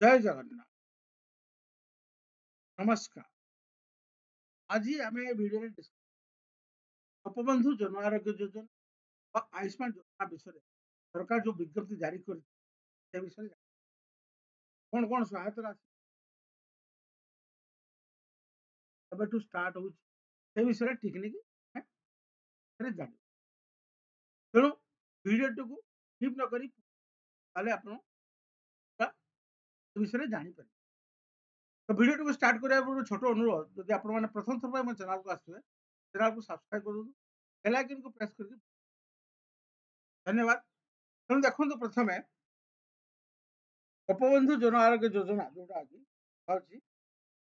जय जगन्नाथ। नमस्कार। आज आम भिडियो गोपबंधु जन आरोग्य योजना और आयुष्मान योजना विषय सरकार जो विज्ञप्ति जारी कर विषय कौन कौन सहायता राशि स्टार्ट हो विषय टेक्निक जान तेणु भिडियो टी स्किप न करी आप विषय जापर तो भिडियो टी स्टार्ट करने छोट अनुरोध जदि आप प्रथम थर मो चैनल को आसवे चैनल को सब्सक्राइब कर बेल आइकन को प्रेस कर धन्यवाद। तेणु देखो प्रथम गोपबंधु जन आरोग्य योजना जोटा आज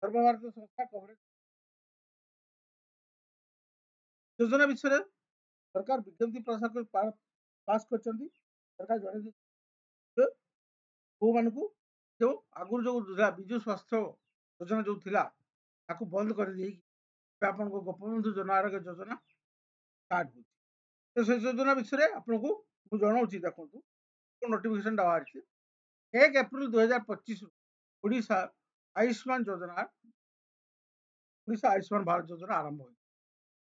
सर्वभारत संस्था कवरेज योजना विषय सरकार विज्ञप्ति प्रसार पास कर सरकार जन मान जो आगुरी जो विजु स्वास्थ्य योजना जो थिला ताकू बंद कर आप गोपबंधु जन आरोग्य योजना स्टार्ट हो से योजना विषय आपको मुझे देखो नोटिफिकेशन बाहरी 1 एप्रिल 2025 ओडिशा आयुष्मान योजना ओडिशा आयुष्मान भारत योजना आरंभ हुई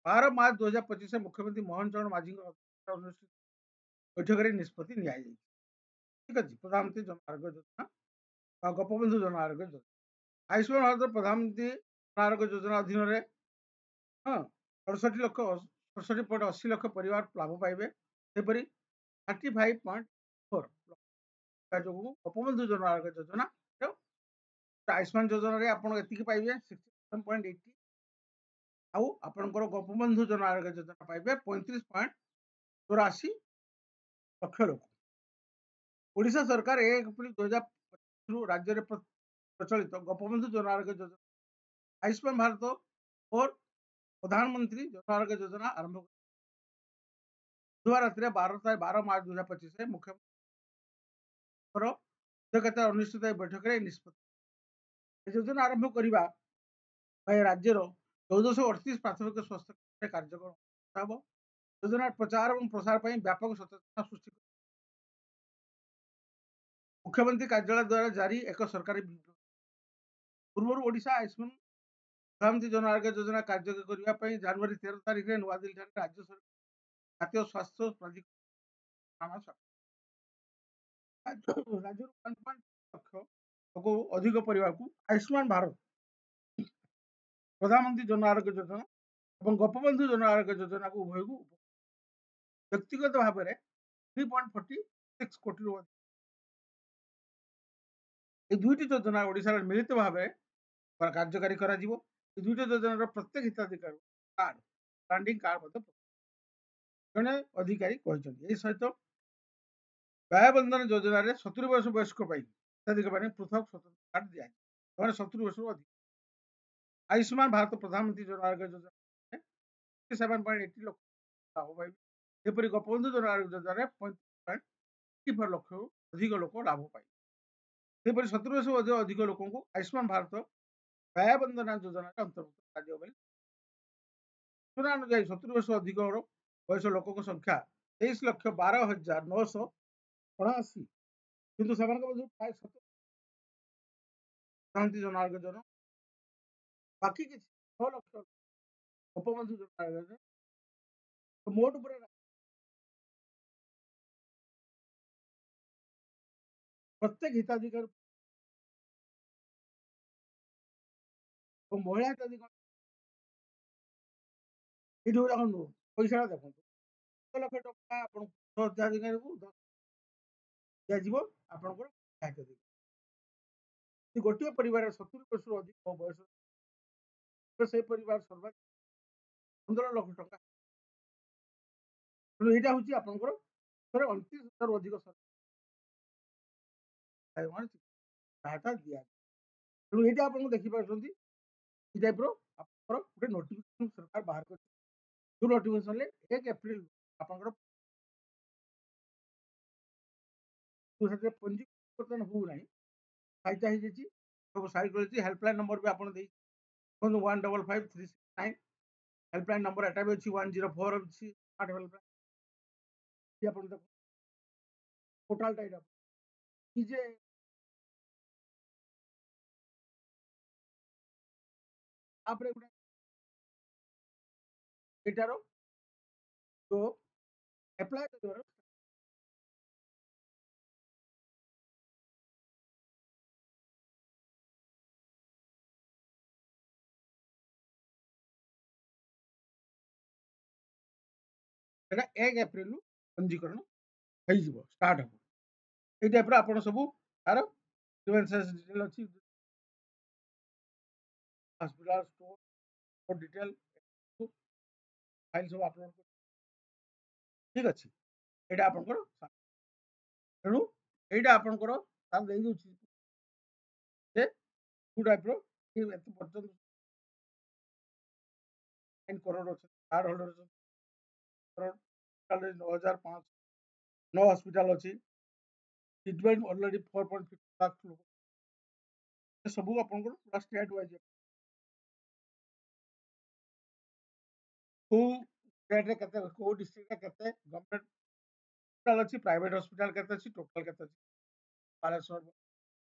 12 मार्च 2025 से मुख्यमंत्री मोहन चरण माझी अनुष्ठित बैठक में निष्पत्ति नि ठीक अच्छे प्रधानमंत्री जन आरोग्य योजना गोपबंधु जन आरोग्य योजना आयुष्मान भारत प्रधानमंत्री जन आरोग्य योजना अधीन हाँ 68.80 लक्ष परिवार लाभ पाइबे सेपरी 35.4 जो गोपबंधु जन आरोग्य योजना आयुष्मान योजना आप पाइबे 67.80 आउ आपंकर गोपबंधु जन आरोग्य योजना पाइबे 35.84 लक्ष लोक ओडिशा सरकार 1 एप्रिल 2025 राज्य में प्रचलित गोपबंधु जन आरोग्य योजना आयुष्मान भारत और प्रधानमंत्री जन आरोग्य योजना आरंभ बुधवार रात्रि 12 मार्च 2025 मुख्यमंत्री अध्यक्षता अनुष्ठित बैठक में निष्पत्ति योजना आरंभ करने राज्यर 1438 प्राथमिक स्वास्थ्य कार्यक्रम योजना प्रचार और प्रसार पर व्यापक सचेतना सृष्टि मुख्यमंत्री कार्यालय द्वारा जारी एक सरकारी पूर्व ओडिशा आयुष्मान प्रधानमंत्री जन आरोग्य योजना कार्यक्रम करने जनवरी 13 तारीख में नुआदिल्ली राज्य सरकार जातीय स्वास्थ्य प्राधिकरण राज्य 1.5 लक्ष अधिक परिवार को आयुष्मान भारत प्रधानमंत्री जन आरोग्य योजना और गोपबंधु जन आरोग्य योजना को उभय को व्यक्तिगत भाव में 3.46 कोटी दुईटी योजना ओडिशा मिलित भाव कार्यकारी करा दुईटी योजनार प्रत्येक हिताधिकारी कार्ड ब्रांडिंग कार्ड जड़े अधिकारी सहित व्ययबंधन योजन 70 वर्ष वयस्क हिताधिकारी पृथक स्वतंत्र कार्ड दिया 70 वर्ष अधिक आयुष्मान भारत प्रधानमंत्री जन आरोग्य योजना 67.80 लक्ष लाभ पाइबे गोपबंधु जन आरोग्य योजना 35.84 लक्ष अधिक लोक लाभ पाइबे 70 वर्ष अधिक लोक आयुष्मान भारत व्ययबंधन योजना अंतर्भुक्त सूचना अनुଯାयी 70 वर्ष अधिक वयस लोक संख्या 23,12,978 किंतु प्राय 70 जन आरोग्य योजना बाकी किसी 6 लक्ष गोपबंधु जन आरोग्य योजना तो मोट प्रत्येक हिताधिकारी महिला हिताधिकारी ये देखो पैसा देखो 10 लक्ष टका हिताधिकारी को दिज्व आप गोटे परिवार 70 वर्ष अधिक बयस से परिवार सर्वाधिक 15 लक्ष टका तेणु यहाँ हूँ आपंकर 29,000 अधिक सहायता दिया तेणु ये आप देखिपुर टाइप गोटे नोटिफिकेशन सरकार बाहर कर जो नोटिफिकेशन 1 एप्रिल आप पंजीकरण होना सहायता हो सब साइट रही हेल्पलाइन नंबर भी आपको 155,369 हेल्पलाइन नंबर एटा भी अच्छी 104 अच्छी हेल्पलाइन पोर्टाल टाइप ତାପରେ ଗୋଟେ ଏଇଟାର ଯୋଉ ଆପ୍ଲାଏ କରିବାର ସେଟା 1 ଏପ୍ରିଲରୁ ପଞ୍ଜୀକରଣ ହେଇଯିବ ଷ୍ଟାର୍ଟ ହବ। ଏଇ ଟାଇପର ଆପଣ ସବୁ ତାର ଗ୍ରିଭେନ୍ସେସ୍ ଡିଟେଲ ଅଛି ହସ୍ପିଟାଲ ଷ୍ଟୋର ଡିଟେଲ ଫାଇଲ ସବୁ ଆପଣଙ୍କର ଠିକ ଅଛି। ଏଇଟା ଆପଣଙ୍କର ତେଣୁ ଏଇଟା ଆପଣଙ୍କର ତାର ଦେଇଦେଉଛି ଯେ କୋଉ ଟାଇପର ଏତେ ପର୍ଯ୍ୟନ୍ତ କରୋଡ଼ ଅଛନ୍ତି କାର୍ଡ ହୋଲ୍ଡର ଅଛନ୍ତି କରୋଡ଼ 9,500 9 ହସ୍ପିଟାଲ ଅଛି ଟ୍ରିଟମେଣ୍ଟ ଅଲରେଡି 4.50 ଲାख ଲୋକ ସବୁ ଆପଣଙ୍କର ପୁରା ଷ୍ଟେଟ୍ ୱାଇଜ କୋଉ ଷ୍ଟେଟରେ କେତେ କୋଉ ଡିଷ୍ଟ୍ରିକ୍ଟରେ କେତେ ଗଭର୍ଣ୍ଣମେଣ୍ଟ ହସ୍ପିଟାଲ ଅଛି ପ୍ରାଇଭେଟ ହସ୍ପିଟାଲ କେତେ ଅଛି ଟୋଟାଲ କେତେ ଅଛି ବାଲେଶ୍ୱର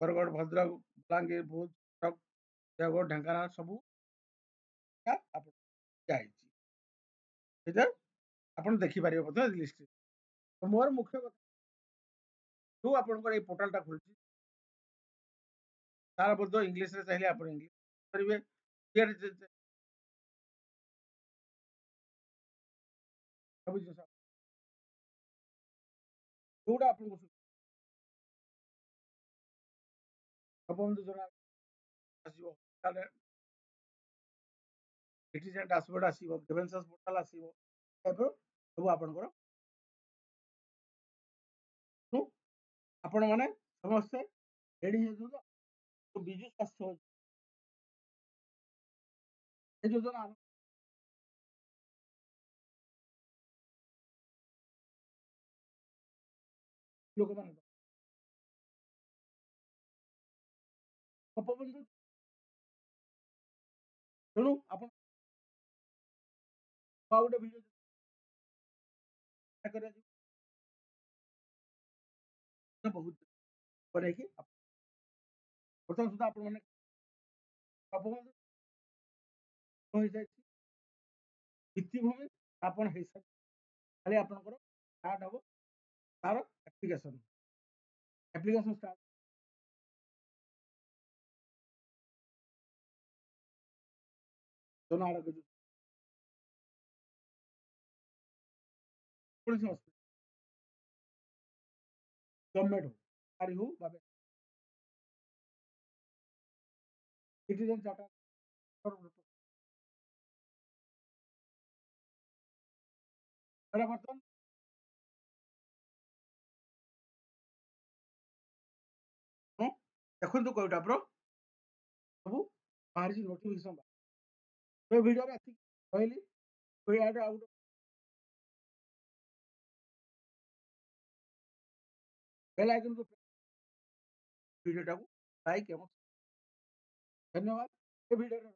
ବରଗଡ଼ ଭଦ୍ରକ ବଲାଙ୍ଗୀର ବୌଦ୍ଧ କଟକ ଦେଓଗଡ଼ ଢେଙ୍କାନାଳ ସବୁ ଆପଣ ଯାଇଛି ସେଇଟା ଆପଣ ଦେଖିପାରିବେ ମଧ୍ୟ ଲିଷ୍ଟରେ ମୋର ମୁଖ୍ୟ କଥା ଯୋଉ ଆପଣଙ୍କର ଏଇ ପୋର୍ଟାଲଟା ଖୋଲିଛି ତାର ମଧ୍ୟ ଇଂଲିଶରେ ଚାହିଁଲେ ଆପଣ ଇଂଲିଶ କରିବେ ସବୁ ଜିନିଷ ଯୋଉଟା ଆପଣଙ୍କୁ ଜଗବନ୍ଧୁ ଯୋଜନା ଆସିବ ତାହେଲେ ସିଟିଜେନ୍ ଡାସବୋର୍ଡ ଆସିବ ଗ୍ରିଭେନ୍ସେସ୍ ପୋର୍ଟାଲ ଆସିବ ସବୁ ଆପଣଙ୍କର ଆପଣମାନେ ସମସ୍ତେ ରେଡି ହେଇଯାଉଛନ୍ତି ବିଜୁ ସ୍ୱାସ୍ଥ୍ୟ ଏ ଯୋଜନା ଲୋକମାନଙ୍କ ଗୋପବନ୍ଧୁ ତେଣୁ ଆପଣ ଆଉ ଗୋଟେ ଭିଡ଼ିଓ କରାଯିବ ବହୁତ ବନେଇକି ବର୍ତ୍ତମାନ ସୁଦ୍ଧା ଆପଣମାନେ ଗୋପବନ୍ଧୁ ହେଇଯାଇଛି ଭିତ୍ତିଭୂମି ଆପଣ ହେଇସାରିଛି ଖାଲି ଆପଣଙ୍କର ଷ୍ଟାର୍ଟ ହବ ତାର ଆପ୍ଲିକେସନ ଷ୍ଟାର୍ଟ ଜନ ଆରୋଗ୍ୟ କୌଣସି ଅସୁବିଧା ଗଭର୍ଣ୍ଣମେଣ୍ଟ ହଉ ସରକାରୀ ହଉ ବା ସିଟିଜେନ୍ ଚାର୍ଟର ବର୍ତ୍ତମାନ ହଁ ଦେଖନ୍ତୁ କୋଉଟା ପ୍ର ସବୁ ବାହାରିଛି ନୋଟିଫିକେସନ ଏ ଭିଡ଼ିଓରେ ଏତିକି କହିଲି ଭିଡ଼ିଓରେ ଆଉ ଗୋଟେ ବେଲ୍ ଆଇକନକୁ ଭିଡ଼ିଓଟାକୁ ଲାଇକ୍ ଏବଂ ଧନ୍ୟବାଦ ଏ ଭିଡ଼ିଓରେ